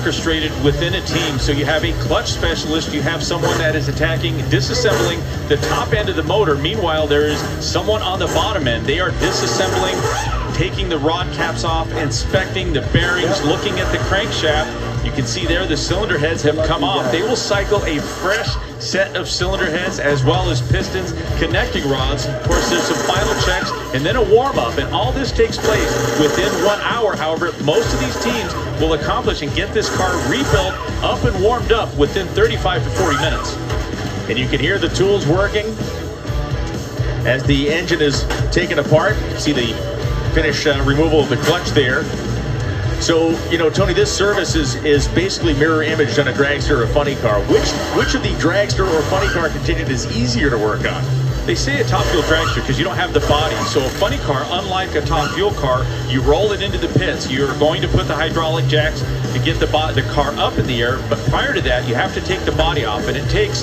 orchestrated within a team. So you have a clutch specialist, you have someone that is attacking, disassembling the top end of the motor. Meanwhile, there is someone on the bottom end. They are disassembling, taking the rod caps off, inspecting the bearings, looking at the crankshaft. You can see there the cylinder heads have come off. They will cycle a fresh set of cylinder heads as well as pistons, connecting rods. Of course, there's some final checks and then a warm-up, and all this takes place within 1 hour. However, most of these teams will accomplish and get this car rebuilt, up and warmed up within 35 to 40 minutes. And you can hear the tools working as the engine is taken apart. You can see the finish removal of the clutch there. So, you know, Tony, this service is basically mirror imaged on a dragster or a funny car. Which of the dragster or funny car contingent is easier to work on? They say a top fuel dragster because you don't have the body. So a funny car, unlike a top fuel car, you roll it into the pits. You're going to put the hydraulic jacks to get the car up in the air. But prior to that, you have to take the body off, and it takes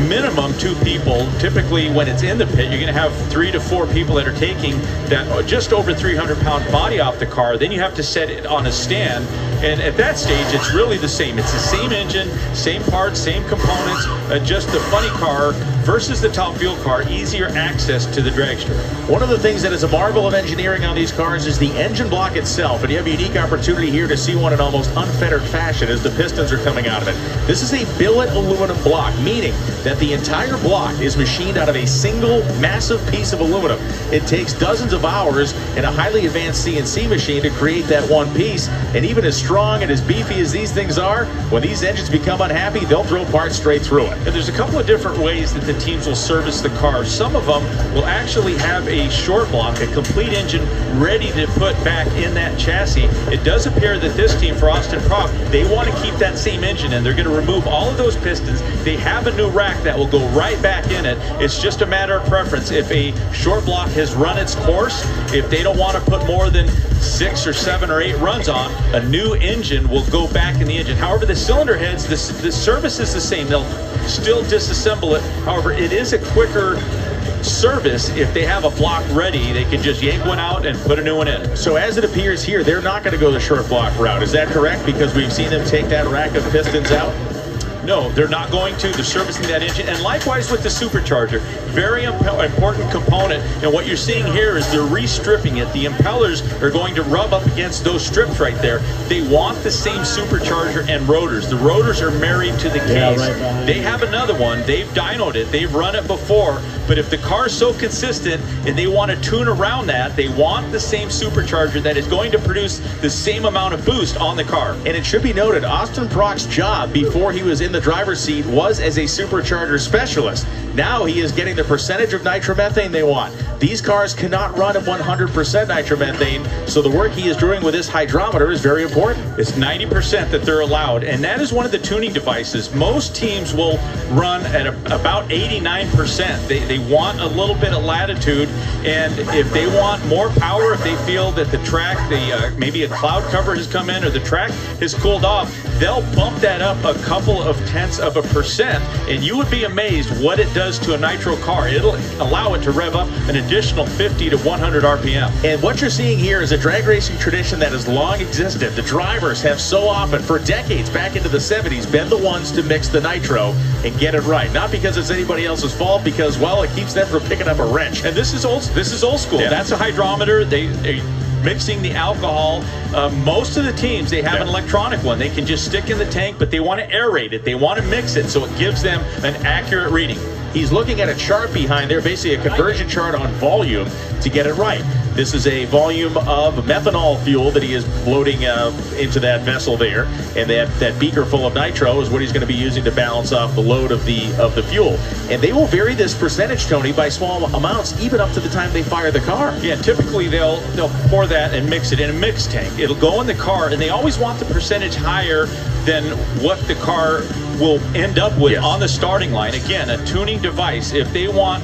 minimum 2 people. Typically, when it's in the pit, you're going to have 3 to 4 people that are taking that just over 300-pound body off the car. Then you have to set it on a stand, and at that stage, it's really the same. It's the same engine, same parts, same components, just the funny car versus the top fuel car, easier access to the dragster. One of the things that is a marvel of engineering on these cars is the engine block itself, and you have a unique opportunity here to see one in almost unfettered fashion as the pistons are coming out of it. This is a billet aluminum block, meaning that the entire block is machined out of a single massive piece of aluminum. It takes dozens of hours in a highly advanced CNC machine to create that one piece, and even as strong and as beefy as these things are, when these engines become unhappy, they'll throw parts straight through it. And there's a couple of different ways that the teams will service the car. Some of them will actually have a short block, a complete engine ready to put back in that chassis. It does appear that this team, for Austin Prof, they want to keep that same engine, and they're going to remove all of those pistons. They have a new rack that will go right back in it. It's just a matter of preference. If a short block has run its course, if they don't want to put more than 6 or 7 or 8 runs on, a new engine will go back in the engine. However, the cylinder heads, the service is the same. They'll still disassemble it. However, it is a quicker service. If they have a block ready, they can just yank one out and put a new one in. So as it appears here, they're not going to go the short block route. Is that correct? Because we've seen them take that rack of pistons out? No, they're not going to. They're servicing that engine. And likewise with the supercharger. Very important component. And what you're seeing here is they're re-stripping it. The impellers are going to rub up against those strips right there. They want the same supercharger and rotors. The rotors are married to the case. Right. They have another one. They've dynoed it. They've run it before. But if the car's so consistent and they want to tune around that, they want the same supercharger that is going to produce the same amount of boost on the car. And it should be noted, Austin Prock's job before he was in the driver's seat was as a supercharger specialist. Now he is getting the percentage of nitromethane they want. These cars cannot run at 100% nitromethane, so the work he is doing with this hydrometer is very important. It's 90% that they're allowed, and that is one of the tuning devices. Most teams will run at about 89%. They want a little bit of latitude, and if they want more power, if they feel that the track, maybe a cloud cover has come in or the track has cooled off, they'll bump that up a couple of tenths of a percent, and you would be amazed what it does to a nitro car. It'll allow it to rev up an additional 50 to 100 RPM. And what you're seeing here is a drag racing tradition that has long existed. The drivers have so often, for decades, back into the 70s, been the ones to mix the nitro and get it right. Not because it's anybody else's fault, because, well, it keeps them from picking up a wrench. And this is old school. Yeah. That's a hydrometer. They mixing the alcohol. Most of the teams, they have an electronic one. They can just stick in the tank, but they want to aerate it. They want to mix it so it gives them an accurate reading. He's looking at a chart behind there, basically a conversion chart on volume to get it right. This is a volume of methanol fuel that he is loading into that vessel there, and that beaker full of nitro is what he's going to be using to balance off the load of the fuel. And they will vary this percentage, Tony, by small amounts, even up to the time they fire the car. Yeah, typically they'll pour that and mix it in a mix tank. It'll go in the car, and they always want the percentage higher than what the car will end up with on the starting line. Again, a tuning device. If they want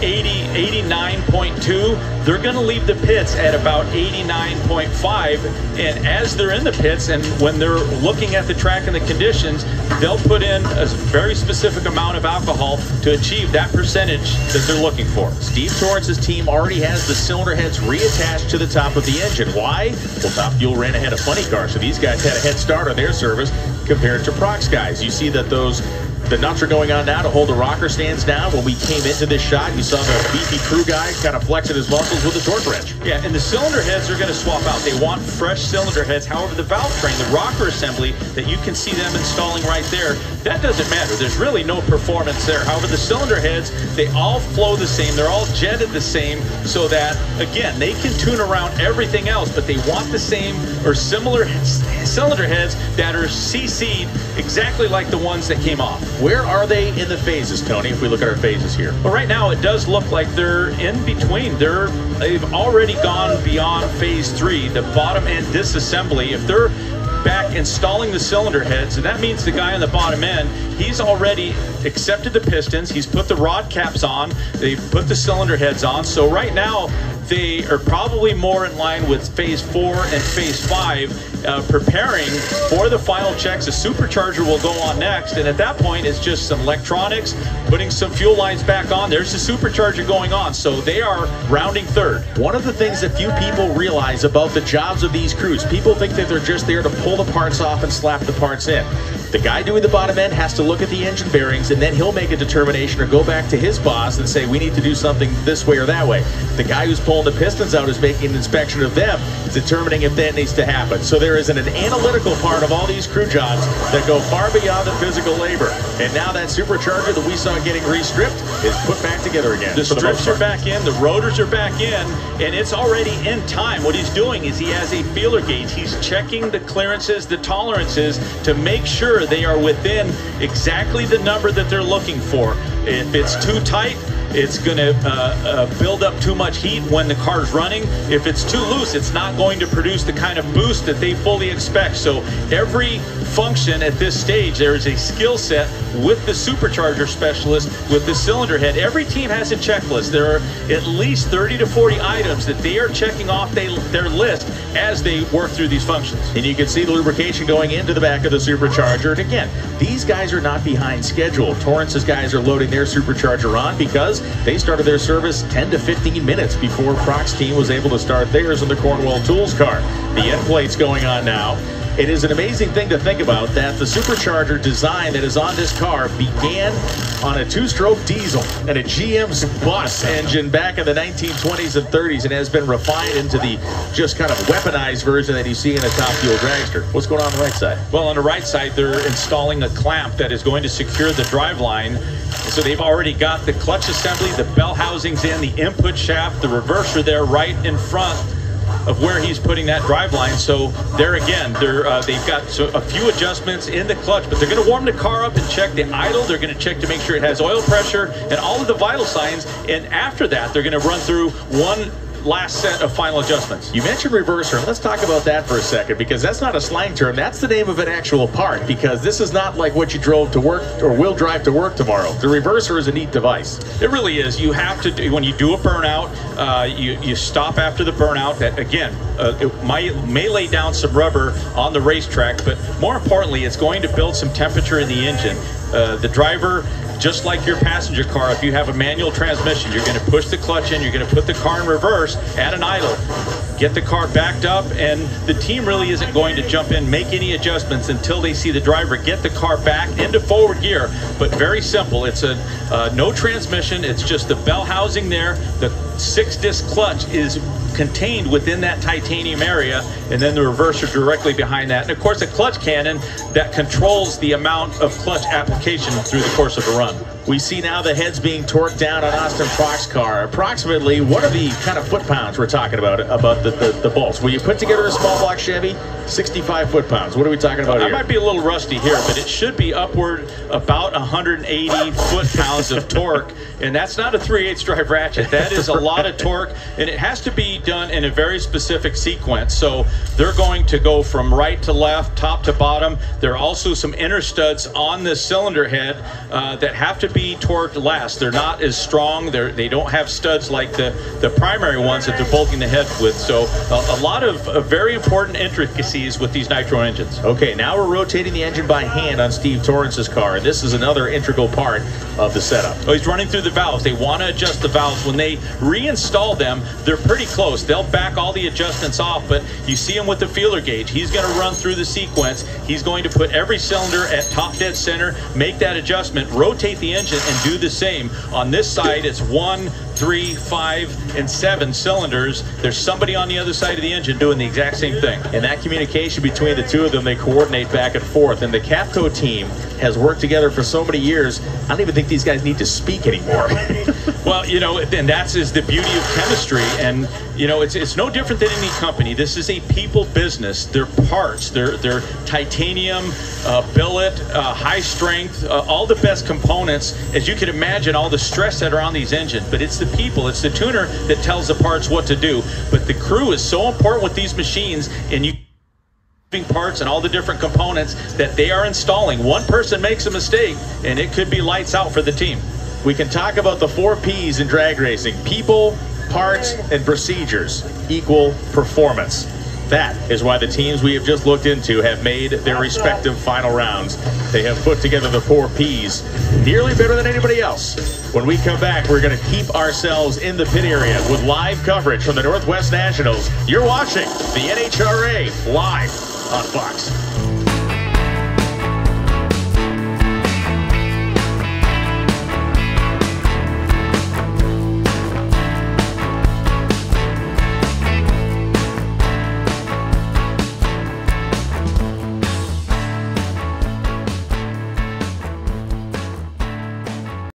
89.2, they're going to leave the pits at about 89.5, and as they're in the pits and when they're looking at the track and the conditions, they'll put in a very specific amount of alcohol to achieve that percentage that they're looking for. Steve Torrance's team already has the cylinder heads reattached to the top of the engine. Why? Well, Top Fuel ran ahead of Funny Car, so these guys had a head start on their service compared to Proc's guys. You see that the nuts are going on now to hold the rocker stands down. When we came into this shot, you saw the beefy crew guy kind of flexing his muscles with the torque wrench. Yeah, and the cylinder heads are going to swap out. They want fresh cylinder heads. However, the valve train, the rocker assembly that you can see them installing right there, that doesn't matter. There's really no performance there. However, the cylinder heads, they all flow the same. They're all jetted the same, so that, again, they can tune around everything else, but they want the same or similar cylinder heads that are CC'd exactly like the ones that came off. Where are they in the phases, Tony, if we look at our phases here? Well, right now it does look like they're in between. They've already gone beyond phase 3, the bottom end disassembly. If they're back installing the cylinder heads, and that means the guy on the bottom end, he's already accepted the pistons, he's put the rod caps on, they've put the cylinder heads on. So right now they are probably more in line with phase 4 and phase 5, preparing for the final checks. The supercharger will go on next, and at that point it's just some electronics, putting some fuel lines back on. There's the supercharger going on, so they are rounding third. One of the things that few people realize about the jobs of these crews, people think that they're just there to pull the parts off and slap the parts in. The guy doing the bottom end has to look at the engine bearings, and then he'll make a determination or go back to his boss and say, we need to do something this way or that way. The guy who's pulling the pistons out is making an inspection of them, determining if that needs to happen. So there is an analytical part of all these crew jobs that go far beyond the physical labor. And now that supercharger that we saw getting restripped is put back together again. The strips are back in, the rotors are back in, and it's already in time. What he's doing is he has a feeler gauge. He's checking the clearances, the tolerances, to make sure they are within exactly the number that they're looking for. If it's too tight, it's going to build up too much heat when the car's running. If it's too loose, it's not going to produce the kind of boost that they fully expect. So every function at this stage, there is a skill set with the supercharger specialist, with the cylinder head. Every team has a checklist. There are at least 30 to 40 items that they are checking off their list as they work through these functions. And you can see the lubrication going into the back of the supercharger. And again, these guys are not behind schedule. Torrance's guys are loading their supercharger on because they started their service 10 to 15 minutes before Proc's team was able to start theirs in the Cornwall Tools car. The end plate's going on now. It is an amazing thing to think about that the supercharger design that is on this car began on a two-stroke diesel and a GM bus engine back in the 1920s and 30s and has been refined into the just kind of weaponized version that you see in a Top Fuel dragster. What's going on the right side? Well, on the right side, they're installing a clamp that is going to secure the driveline. So they've already got the clutch assembly, the bell housings in, the input shaft, the reverser there right in front of where he's putting that drive line. So there again, they've got a few adjustments in the clutch, but they're going to warm the car up and check the idle. They're going to check to make sure it has oil pressure and all of the vital signs. And after that, they're going to run through one last set of final adjustments. You mentioned reverser. Let's talk about that for a second, because that's not a slang term. That's the name of an actual part, because this is not like what you drove to work or will drive to work tomorrow. The reverser is a neat device. It really is. You have to do, when you do a burnout, you stop after the burnout. That again, it may lay down some rubber on the racetrack, but more importantly, it's going to build some temperature in the engine. The driver, just like your passenger car, if you have a manual transmission, you're going to push the clutch in, you're going to put the car in reverse at an idle, get the car backed up, and the team really isn't going to jump in, make any adjustments until they see the driver get the car back into forward gear. But very simple. It's a no transmission. It's just the bell housing there. The 6-disc clutch is contained within that titanium area, and then the reverser directly behind that. And of course, a clutch cannon that controls the amount of clutch application through the course of a run. We see now the heads being torqued down on Austin Proc's car. Approximately, what are the kind of foot-pounds we're talking about the bolts? When you put together a small block Chevy, 65 foot-pounds. What are we talking about here? I might be a little rusty here, but it should be upward about 180 foot-pounds of torque, and that's not a 3/8 drive ratchet. That is a lot of torque, and it has to be done in a very specific sequence. So they're going to go from right to left, top to bottom. There are also some inner studs on the cylinder head that have to be be torqued less. They're not as strong. They don't have studs like the primary ones that they're bolting the head with. So a lot of very important intricacies with these nitro engines. Okay, now we're rotating the engine by hand on Steve Torrance's car, and this is another integral part of the setup. Oh, he's running through the valves. They want to adjust the valves. When they reinstall them, they're pretty close. They'll back all the adjustments off, but you see him with the feeler gauge. He's going to run through the sequence. He's going to put every cylinder at top dead center, make that adjustment, rotate the engine, and do the same. On this side, it's 1, 3, 5, and 7 cylinders. There's somebody on the other side of the engine doing the exact same thing. And that communication between the two of them, they coordinate back and forth. And the Capco team has worked together for so many years, I don't even think these guys need to speak anymore. Well, you know, and that's the beauty of chemistry. And, you know, it's no different than any company. This is a people business. They're parts. They're titanium, billet, high strength, all the best components. As you can imagine, all the stress that are on these engines. But it's the people, it's the tuner that tells the parts what to do. But the crew is so important with these machines, and you parts and all the different components that they are installing. One person makes a mistake and it could be lights out for the team. We can talk about the 4 P's in drag racing: people, parts, and procedures equal performance. That is why the teams we have just looked into have made their respective final rounds. They have put together the 4 P's nearly better than anybody else. When we come back, we're going to keep ourselves in the pit area with live coverage from the Northwest Nationals. You're watching the NHRA live on Fox.